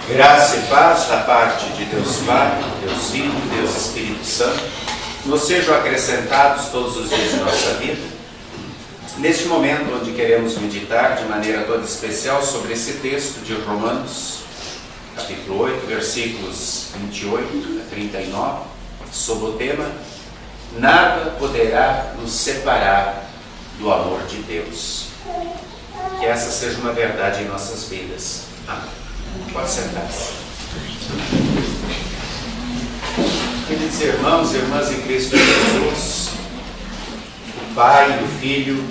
Graça e paz da parte de Deus Pai, Deus Filho, Deus Espírito Santo, nos sejam acrescentados todos os dias de nossa vida. Neste momento onde queremos meditar de maneira toda especial sobre esse texto de Romanos, capítulo 8, versículos 28 a 39, sob o tema: nada poderá nos separar do amor de Deus. Que essa seja uma verdade em nossas vidas. Amém. Pode sentar-se. Queridos irmãos e irmãs em Cristo Jesus, o Pai e o Filho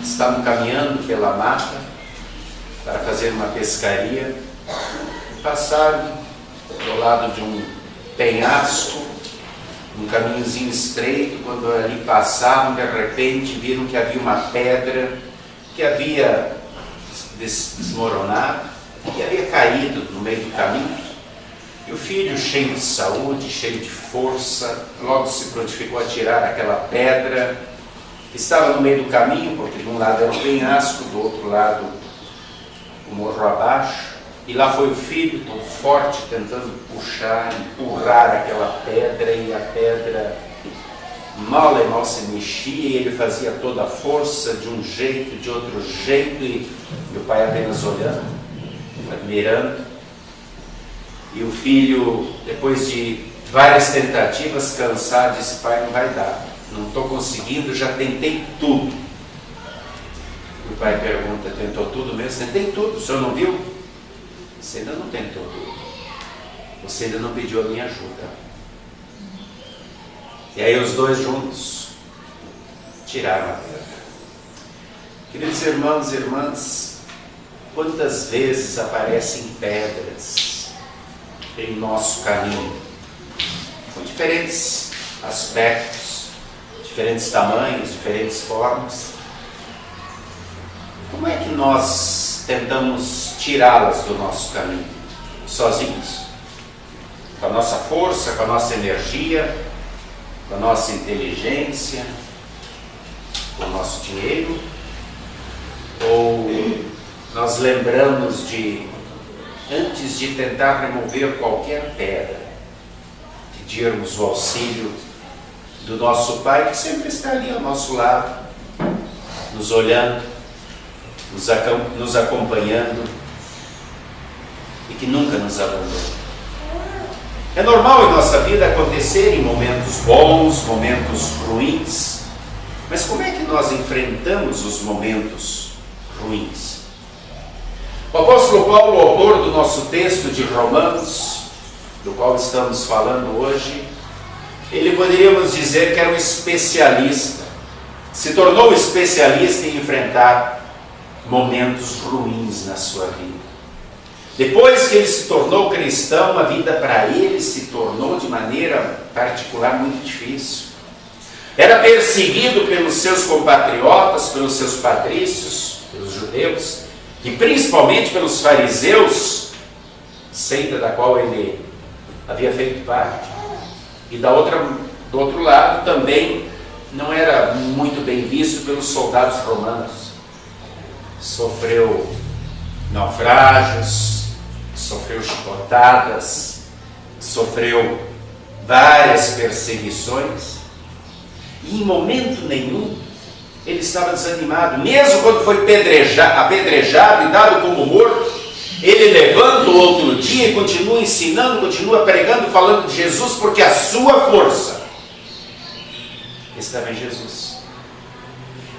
estavam caminhando pela mata para fazer uma pescaria e passaram do lado de um penhasco, um caminhozinho estreito. Quando ali passaram, de repente viram que havia uma pedra que havia desmoronado e havia caído no meio do caminho. E o filho, cheio de saúde, cheio de força, logo se prontificou a tirar aquela pedra que estava no meio do caminho, porque de um lado era o penhasco, do outro lado o morro abaixo. E lá foi o filho, tão forte, tentando puxar, empurrar aquela pedra, e a pedra mal se mexia, e ele fazia toda a força, de um jeito, de outro jeito, e o pai apenas olhando, admirando. E o filho, depois de várias tentativas, cansado, disse: pai, não vai dar, não estou conseguindo, já tentei tudo. E o pai pergunta: tentou tudo mesmo? Tentei tudo, o senhor não viu? Você ainda não tentou tudo, você ainda não pediu a minha ajuda. E aí os dois juntos tiraram a pedra. Queridos irmãos e irmãs, quantas vezes aparecem pedras em nosso caminho, com diferentes aspectos, diferentes tamanhos, diferentes formas. Como é que nós tentamos tirá-las do nosso caminho? Sozinhos? Com a nossa força, com a nossa energia, com a nossa inteligência, com o nosso dinheiro? Ou nós lembramos de, antes de tentar remover qualquer pedra, pedirmos o auxílio do nosso Pai, que sempre está ali ao nosso lado, nos olhando, nos acompanhando, e que nunca nos abandona. É normal em nossa vida acontecerem momentos bons, momentos ruins, mas como é que nós enfrentamos os momentos ruins? O apóstolo Paulo, autor do nosso texto de Romanos, do qual estamos falando hoje, ele, poderíamos dizer que era um especialista, se tornou especialista em enfrentar momentos ruins na sua vida. Depois que ele se tornou cristão, a vida para ele se tornou de maneira particular muito difícil. Era perseguido pelos seus compatriotas, pelos seus patrícios, pelos judeus, e principalmente pelos fariseus, seita da qual ele havia feito parte. E do outro lado também não era muito bem visto pelos soldados romanos. Sofreu naufrágios, sofreu chicotadas, sofreu várias perseguições, e em momento nenhum ele estava desanimado. Mesmo quando foi apedrejado e dado como morto, ele levanta o outro dia e continua ensinando, continua pregando, falando de Jesus, porque a sua força estava em Jesus.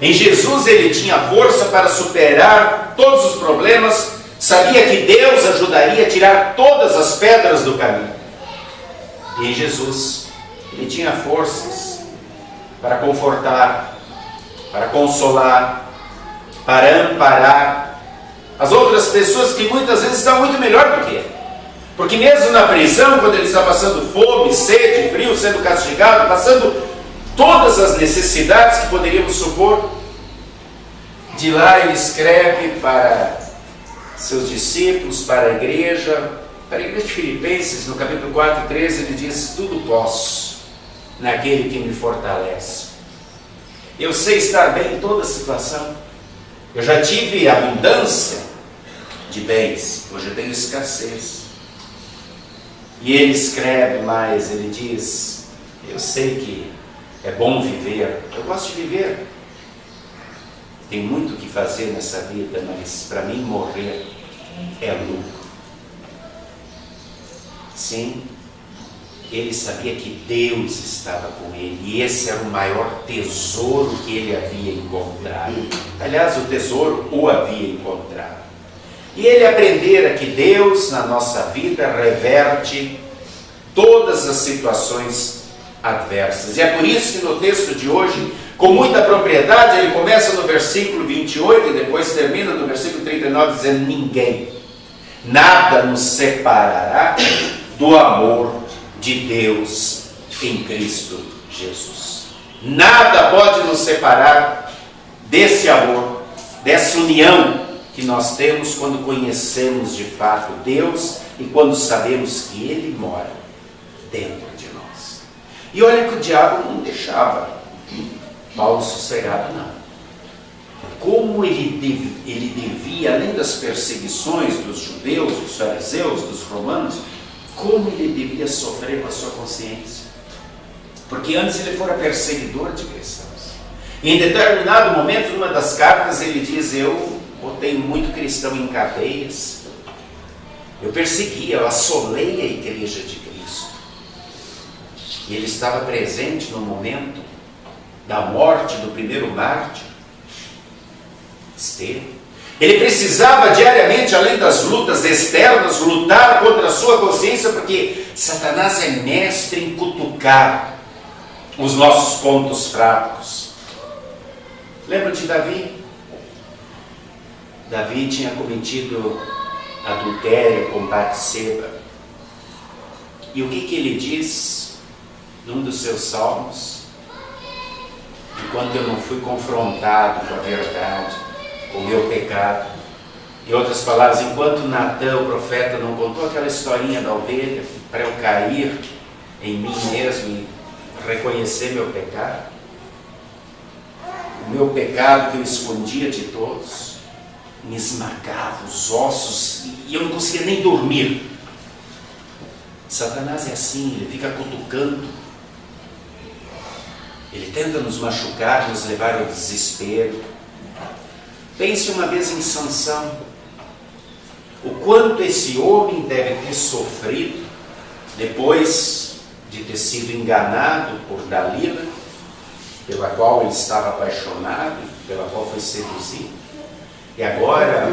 Em Jesus ele tinha força para superar todos os problemas, sabia que Deus ajudaria a tirar todas as pedras do caminho. E em Jesus ele tinha forças para confortar, para consolar, para amparar as outras pessoas que muitas vezes estão muito melhor do que ele. Porque mesmo na prisão, quando ele está passando fome, sede, frio, sendo castigado, passando todas as necessidades que poderíamos supor, de lá ele escreve para seus discípulos, para a igreja de Filipenses, no capítulo 4, 13, ele diz: tudo posso naquele que me fortalece. Eu sei estar bem em toda situação. Eu já tive abundância de bens, hoje eu tenho escassez. E ele escreve mais, ele diz: eu sei que é bom viver, eu gosto de viver. Tem muito o que fazer nessa vida, mas para mim morrer é lucro. Sim, ele sabia que Deus estava com ele, e esse era o maior tesouro que ele havia encontrado. Aliás, o tesouro o havia encontrado. E ele aprendera que Deus, na nossa vida, reverte todas as situações adversas. E é por isso que no texto de hoje, com muita propriedade, ele começa no versículo 28 e depois termina no versículo 39, dizendo: ninguém, nada nos separará do amor de Deus em Cristo Jesus. Nada pode nos separar desse amor, dessa união que nós temos quando conhecemos de fato Deus e quando sabemos que Ele mora dentro de nós. E olha que o diabo não deixava Paulo sossegado, não. Como ele devia, além das perseguições dos judeus, dos fariseus, dos romanos, como ele devia sofrer com a sua consciência. Porque antes ele fora perseguidor de cristãos. E em determinado momento, numa das cartas, ele diz: eu botei muito cristão em cadeias, eu persegui, eu assolei a igreja de Cristo. E ele estava presente no momento da morte do primeiro mártir, Estevão. Ele precisava diariamente, além das lutas externas, lutar contra a sua consciência, porque Satanás é mestre em cutucar os nossos pontos fracos. Lembra de Davi? Davi tinha cometido adultério com Batseba. E o que ele diz num dos seus salmos? Enquanto eu não fui confrontado com a verdade, com o meu pecado. Em outras palavras, enquanto Natã, o profeta, não contou aquela historinha da ovelha para eu cair em mim mesmo e reconhecer meu pecado, o meu pecado que eu escondia de todos, me esmagava os ossos e eu não conseguia nem dormir. Satanás é assim, ele fica cutucando, ele tenta nos machucar, nos levar ao desespero. Pense uma vez em Sansão, o quanto esse homem deve ter sofrido depois de ter sido enganado por Dalila, pela qual ele estava apaixonado, pela qual foi seduzido, e agora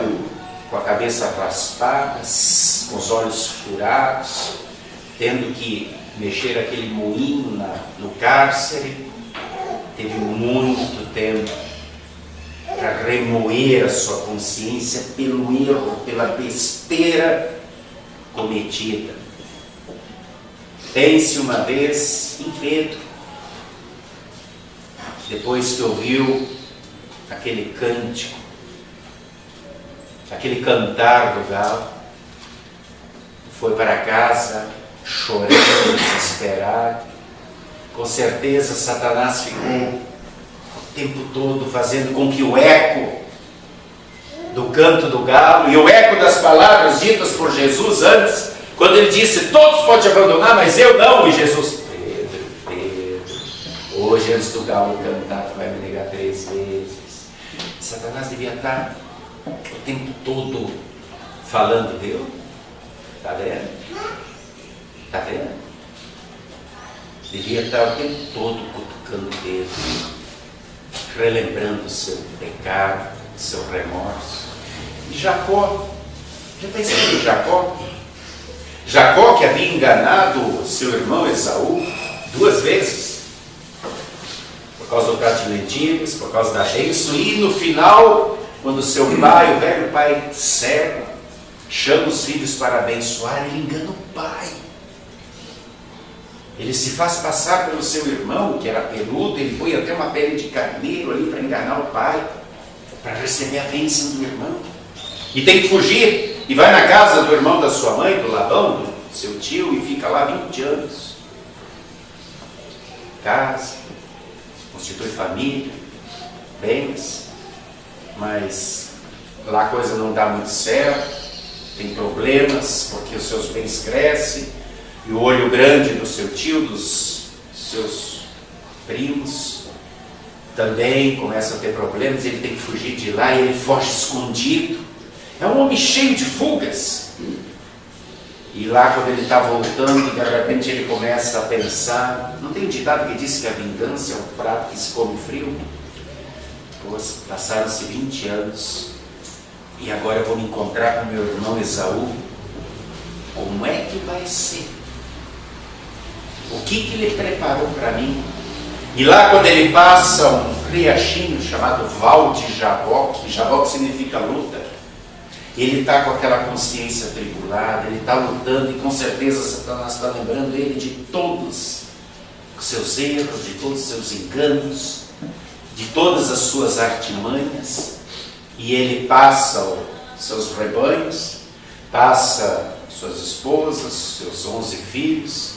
com a cabeça raspada, com os olhos furados, tendo que mexer aquele moinho no cárcere. Teve muito tempo para remoer a sua consciência pelo erro, pela besteira cometida. Pense uma vez em Pedro, depois que ouviu aquele cântico, aquele cantar do galo, foi para casa chorando, desesperado. Com certeza Satanás ficou o tempo todo fazendo com que o eco do canto do galo e o eco das palavras ditas por Jesus antes, quando ele disse: todos podem te abandonar, mas eu não. E Jesus: Pedro, hoje antes do galo cantar, tu vai me negar 3 vezes. Satanás devia estar o tempo todo falando: viu? Está vendo? Está vendo? Devia estar o tempo todo cutucando Pedro, relembrando o seu pecado, o seu remorso. E Jacó, já pensou em Jacó? Jacó, que havia enganado seu irmão Esaú 2 vezes, por causa do prato de lentilhas, por causa da bênção, e no final, quando seu pai, o velho pai cego, chama os filhos para abençoar, ele engana o pai. Ele se faz passar pelo seu irmão, que era peludo, ele põe até uma pele de carneiro ali para enganar o pai, para receber a bênção do irmão. E tem que fugir, e vai na casa do irmão da sua mãe, do Labão, do seu tio, e fica lá 20 anos. Casa, constitui família, bens, mas lá a coisa não dá muito certo, tem problemas, porque os seus bens crescem, E o olho grande do seu tio, dos seus primos, também começa a ter problemas, ele tem que fugir de lá e ele foge escondido. É um homem cheio de fugas. E lá quando ele está voltando, de repente ele começa a pensar, não tem um ditado que diz que a vingança é um prato que se come frio? Pois passaram-se 20 anos e agora eu vou me encontrar com meu irmão Esaú. Como é que vai ser? O que ele preparou para mim? E lá quando ele passa um riachinho chamado Val de Jaboque, Jaboque significa luta, ele está com aquela consciência tribulada, ele está lutando e com certeza Satanás está lembrando ele de todos os seus erros, de todos os seus enganos, de todas as suas artimanhas, e ele passa os seus rebanhos, passa suas esposas, seus 11 filhos,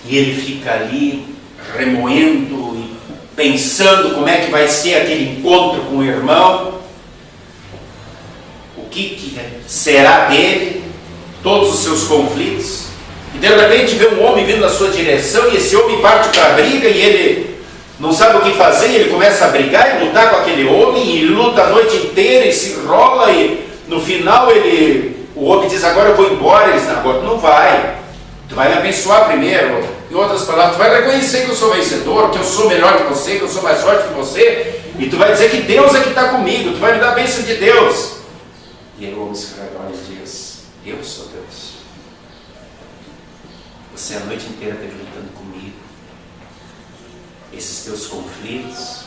e ele fica ali remoendo e pensando como é que vai ser aquele encontro com o irmão, o que será dele, todos os seus conflitos, e de repente vê um homem vindo na sua direção, e esse homem parte para a briga, e ele não sabe o que fazer, e ele começa a brigar e lutar com aquele homem, e luta a noite inteira, e se enrola, e no final o homem diz, agora eu vou embora, ele diz, agora não vai, tu vai me abençoar primeiro. Em outras palavras, tu vai reconhecer que eu sou vencedor, que eu sou melhor que você, que eu sou mais forte que você, e tu vai dizer que Deus é que está comigo, tu vai me dar a bênção de Deus. E aí o homem se revela e diz, eu sou Deus. Você a noite inteira esteve lutando comigo. Esses teus conflitos,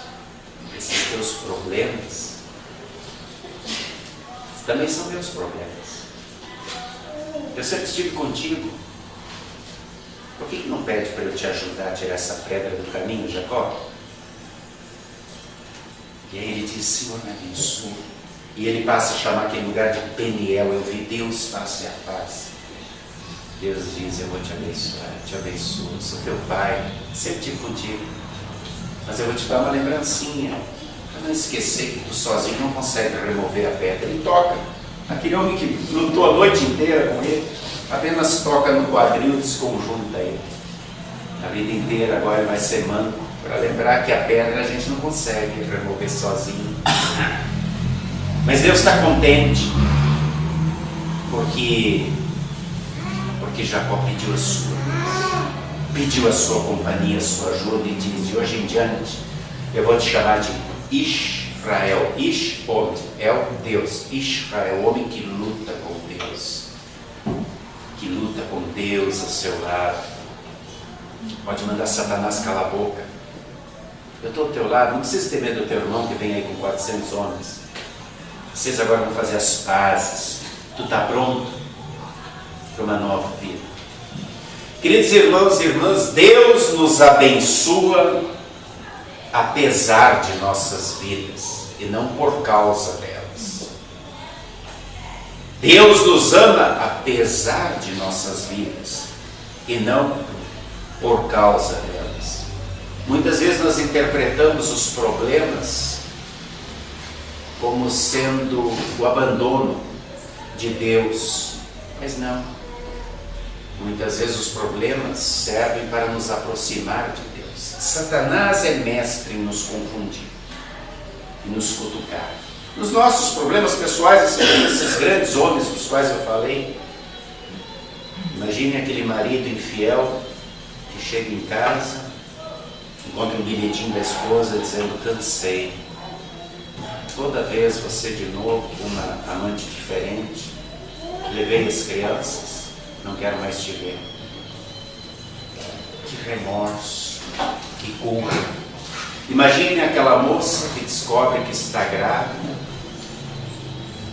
esses teus problemas, também são meus problemas. Eu sempre estive contigo. Por que não pede para eu te ajudar a tirar essa pedra do caminho, Jacó? E aí ele diz, Senhor, me abençoa. E ele passa a chamar aquele lugar de Peniel, eu vi Deus face a face. Deus diz, eu vou te abençoar, eu te abençoo, eu sou teu pai, sempre estive contigo. Mas eu vou te dar uma lembrancinha, para não esquecer que tu sozinho não consegue remover a pedra. Ele toca. Aquele homem que lutou a noite inteira com ele, apenas toca no quadril, desconjunta ele. A vida inteira agora ele vai ser manco, para lembrar que a pedra a gente não consegue remover sozinho. Mas Deus está contente, porque Jacó pediu a sua companhia, a sua ajuda, e diz, de hoje em diante, eu vou te chamar de Israel. Ish-Od, Deus. Israel, homem que luta com Deus. Que luta com Deus ao seu lado. Pode mandar Satanás calar a boca. Eu estou ao teu lado, não precisa ter medo do teu irmão que vem aí com 400 homens. Vocês agora vão fazer as pazes. Tu está pronto para uma nova vida. Queridos irmãos e irmãs, Deus nos abençoa apesar de nossas vidas e não por causa delas. Deus nos ama apesar de nossas vidas e não por causa delas. Muitas vezes nós interpretamos os problemas como sendo o abandono de Deus, mas não. Muitas vezes os problemas servem para nos aproximar de Deus. Satanás é mestre em nos confundir, em nos cutucar. Nos nossos problemas pessoais, esses grandes homens dos quais eu falei, imagine aquele marido infiel que chega em casa, encontra um bilhetinho da esposa dizendo, cansei. Toda vez você de novo com uma amante diferente, levei as crianças, não quero mais te ver. Que remorso, que culpa. Imagine aquela moça que descobre que está grávida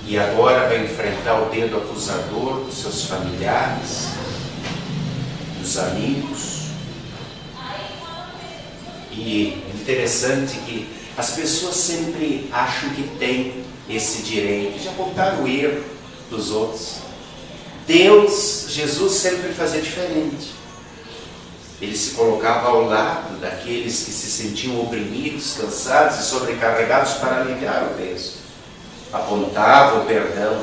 e agora vai enfrentar o dedo acusador dos seus familiares, dos amigos. E interessante que as pessoas sempre acham que têm esse direito de apontar o erro dos outros. Jesus sempre fazia diferente. Ele se colocava ao lado daqueles que se sentiam oprimidos, cansados e sobrecarregados para aliviar o peso. Apontava o perdão,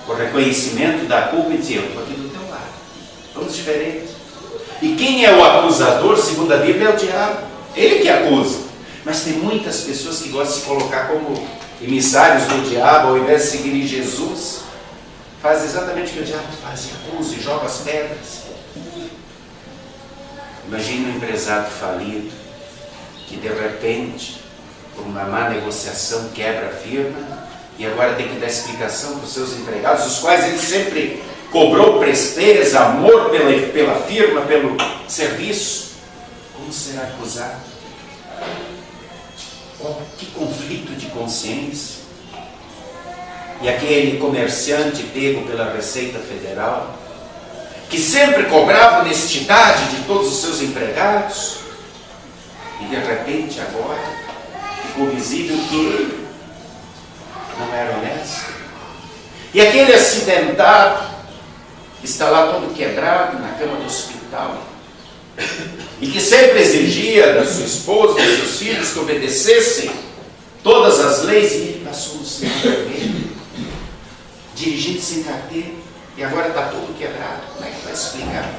o reconhecimento da culpa e dizia, eu estou aqui do teu lado. Vamos diferente. E quem é o acusador, segundo a Bíblia, é o diabo. Ele que acusa. Mas tem muitas pessoas que gostam de se colocar como emissários do diabo, ao invés de seguir Jesus. Faz exatamente o que o diabo faz, acusa e joga as pedras. Imagine um empresário falido, que de repente, por uma má negociação, quebra a firma, e agora tem que dar explicação para os seus empregados, os quais ele sempre cobrou presteza, amor pela firma, pelo serviço. Como será acusado? Oh, que conflito de consciência. E aquele comerciante pego pela Receita Federal, que sempre cobrava honestidade de todos os seus empregados, e de repente agora ficou visível que ele não era honesto. E aquele acidentado, que está lá todo quebrado na cama do hospital, e que sempre exigia da sua esposa, dos seus filhos, que obedecessem todas as leis, e ele passou no sinal vermelho, dirigindo sem carteira, e agora está todo quebrado. Como é que vai explicar?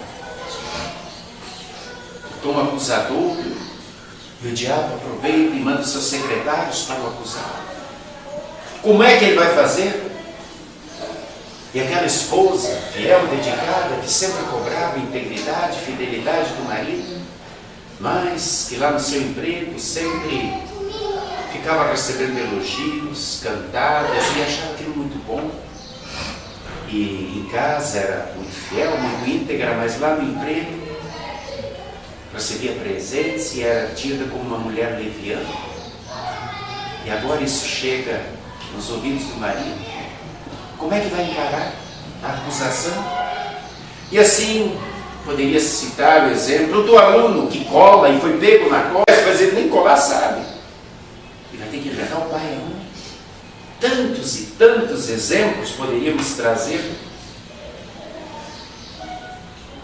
O tom acusador, e o diabo aproveita e manda os seus secretários para o acusar. Como é que ele vai fazer? E aquela esposa, fiel, dedicada, que sempre cobrava integridade, fidelidade do marido, mas que lá no seu emprego sempre ficava recebendo elogios, cantadas, e achava aquilo muito bom. E em casa era muito fiel, muito íntegra, mas lá no emprego recebia presentes e era tida como uma mulher leviana. E agora isso chega nos ouvidos do marido. Como é que vai encarar a acusação? E assim, poderia citar o exemplo do aluno que cola e foi pego na cola, mas ele nem colar sabe. E vai ter que levar o pai e a mãe. Tantos e tantos exemplos poderíamos trazer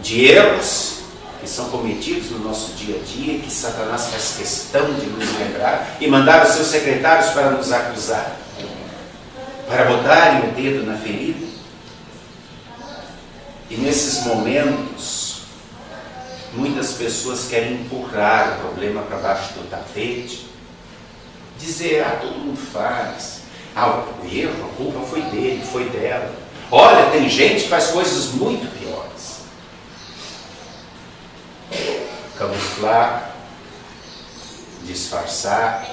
de erros que são cometidos no nosso dia a dia, que Satanás faz questão de nos lembrar e mandar os seus secretários para nos acusar, para botarem o dedo na ferida. E nesses momentos, muitas pessoas querem empurrar o problema para baixo do tapete, dizer, todo mundo faz, o erro, a culpa foi dele, foi dela. Olha, tem gente que faz coisas muito piores. Camuflar, disfarçar,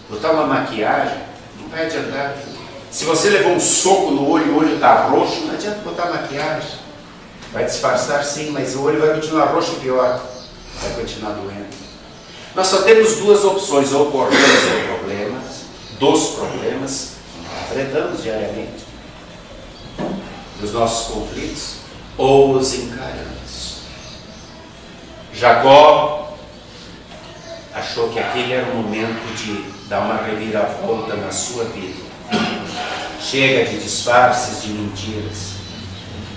botar uma maquiagem, não vai adiantar. Se você levou um soco no olho e o olho está roxo, não adianta botar maquiagem. Vai disfarçar sim, mas o olho vai continuar roxo e pior. Vai continuar doendo. Nós só temos duas opções, ou corremos do problema, dos problemas, enfrentamos diariamente, dos nossos conflitos, ou os encaramos. Jacó achou que aquele era o momento de dar uma reviravolta na sua vida. Chega de disfarces, de mentiras.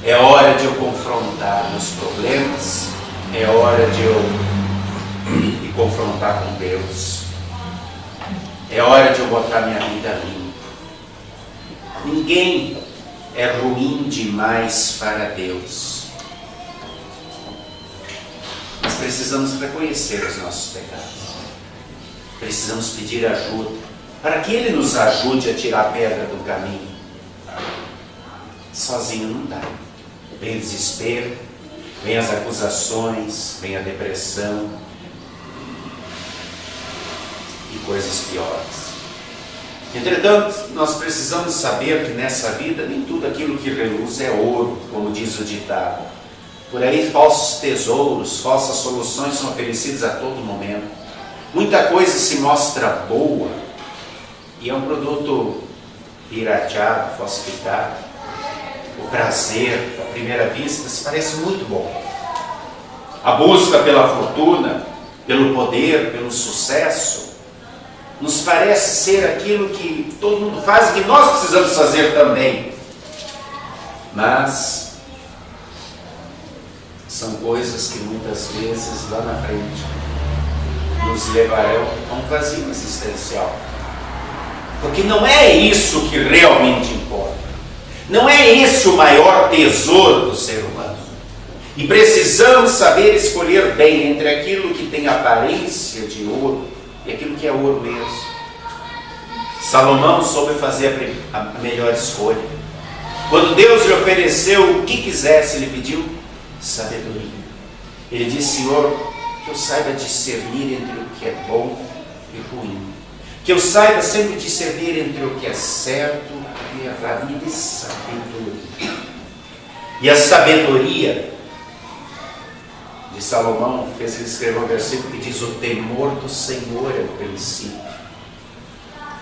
É hora de eu confrontar meus problemas, é hora de eu me confrontar com Deus. É hora de eu botar minha vida limpa. Ninguém é ruim demais para Deus. Nós precisamos reconhecer os nossos pecados. Precisamos pedir ajuda, para que Ele nos ajude a tirar a pedra do caminho. Sozinho não dá. Vem o desespero, vem as acusações, vem a depressão e coisas piores. Entretanto, nós precisamos saber que nessa vida nem tudo aquilo que reluz é ouro, como diz o ditado. Por aí falsos tesouros, falsas soluções são oferecidas a todo momento. Muita coisa se mostra boa e é um produto pirateado, falsificado. O prazer, à primeira vista, se parece muito bom. A busca pela fortuna, pelo poder, pelo sucesso, nos parece ser aquilo que todo mundo faz e que nós precisamos fazer também. Mas são coisas que muitas vezes lá na frente nos levarão a um vazio existencial. Porque não é isso que realmente importa. Não é esse o maior tesouro do ser humano. E precisamos saber escolher bem entre aquilo que tem aparência de ouro e aquilo que é ouro mesmo. Salomão soube fazer a melhor escolha. Quando Deus lhe ofereceu o que quisesse, ele pediu sabedoria. Ele disse: Senhor, que eu saiba discernir entre o que é bom e ruim. Que eu saiba sempre discernir entre o que é certo e errado. Me dê sabedoria. E a sabedoria de Salomão fez ele escrever um versículo que diz: o temor do Senhor é o princípio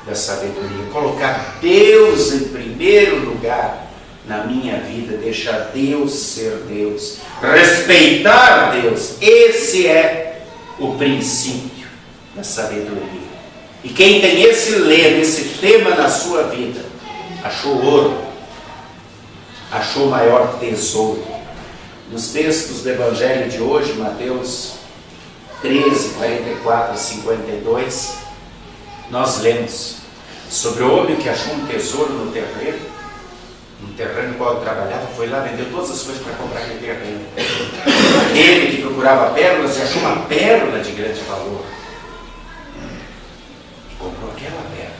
da sabedoria. Colocar Deus em primeiro lugar na minha vida, deixar Deus ser Deus, respeitar Deus, esse é o princípio da sabedoria. E quem tem esse lema, esse tema na sua vida, achou ouro, achou maior tesouro. Nos textos do Evangelho de hoje, Mateus 13, 44 a 52, nós lemos sobre o homem que achou um tesouro no terreno no qual ele trabalhava, foi lá, vendeu todas as coisas para comprar aquele terreno. Aquele que procurava pérolas e achou uma pérola de grande valor. E comprou aquela pérola.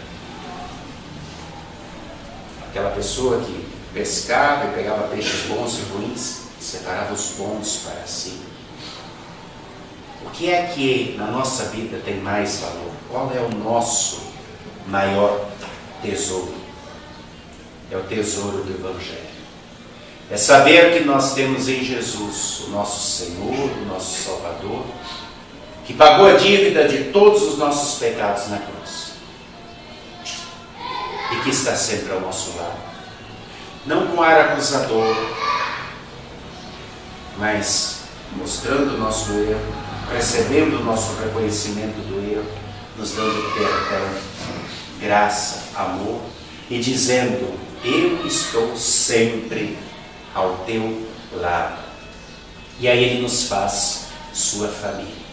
Aquela pessoa que pescava e pegava peixes bons e ruins, separava os bons para si. O que é que na nossa vida tem mais valor? Qual é o nosso maior tesouro? É o tesouro do Evangelho. É saber que nós temos em Jesus o nosso Senhor, o nosso Salvador, que pagou a dívida de todos os nossos pecados na cruz e que está sempre ao nosso lado. Não com ar acusador, mas mostrando o nosso erro, recebendo o nosso reconhecimento do erro, nos dando perdão, graça, amor e dizendo: eu estou sempre ao teu lado. E aí ele nos faz sua família.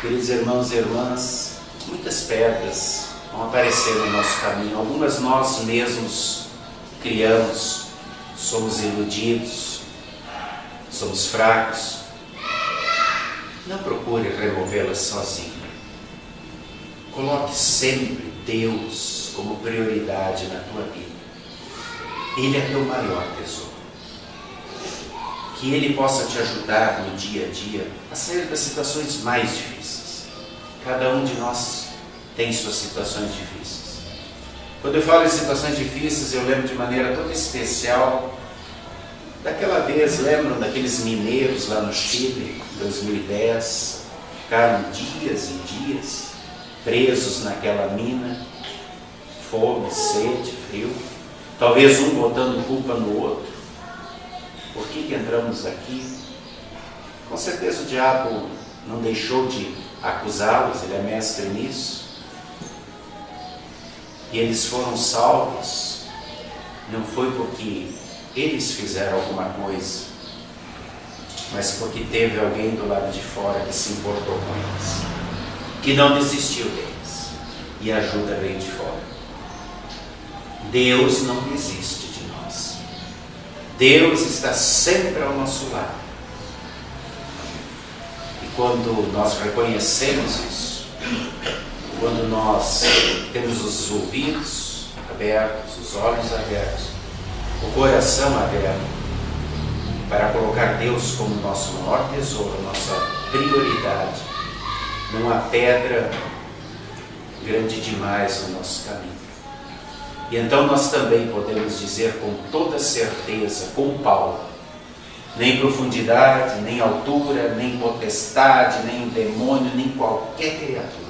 Queridos irmãos e irmãs, muitas pedras vão aparecer no nosso caminho. Algumas nós mesmos criamos, somos iludidos, somos fracos. Não procure removê-las sozinho. Coloque sempre Deus como prioridade na tua vida. Ele é teu maior tesouro. Que Ele possa te ajudar no dia a dia a sair das situações mais difíceis. Cada um de nós tem suas situações difíceis. Quando eu falo em situações difíceis, eu lembro de maneira toda especial daquela vez, lembram daqueles mineiros lá no Chile, em 2010, ficaram dias e dias presos naquela mina, fome, sede, frio, talvez um botando culpa no outro. Por que entramos aqui? Com certeza o diabo não deixou de acusá-los, ele é mestre nisso. E eles foram salvos, não foi porque eles fizeram alguma coisa, mas porque teve alguém do lado de fora que se importou com eles, que não desistiu deles, e a ajuda veio de fora. Deus não desiste de nós. Deus está sempre ao nosso lado. E quando nós reconhecemos isso, quando nós temos os ouvidos abertos, os olhos abertos, o coração aberto, para colocar Deus como nosso maior tesouro, nossa prioridade, não há pedra grande demais no nosso caminho. E então nós também podemos dizer com toda certeza, com Paulo: nem profundidade, nem altura, nem potestade, nem um demônio, nem qualquer criatura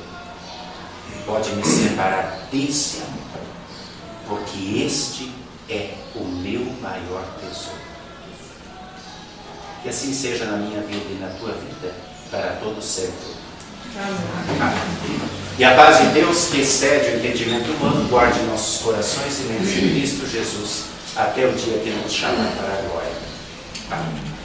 pode me separar desse amor, porque este é o meu maior tesouro. Que assim seja na minha vida e na tua vida, para todo sempre. Amém. E a paz de Deus, que excede o entendimento humano, guarde nossos corações e mentes em Cristo Jesus, até o dia que nos chamar para a glória. Amém.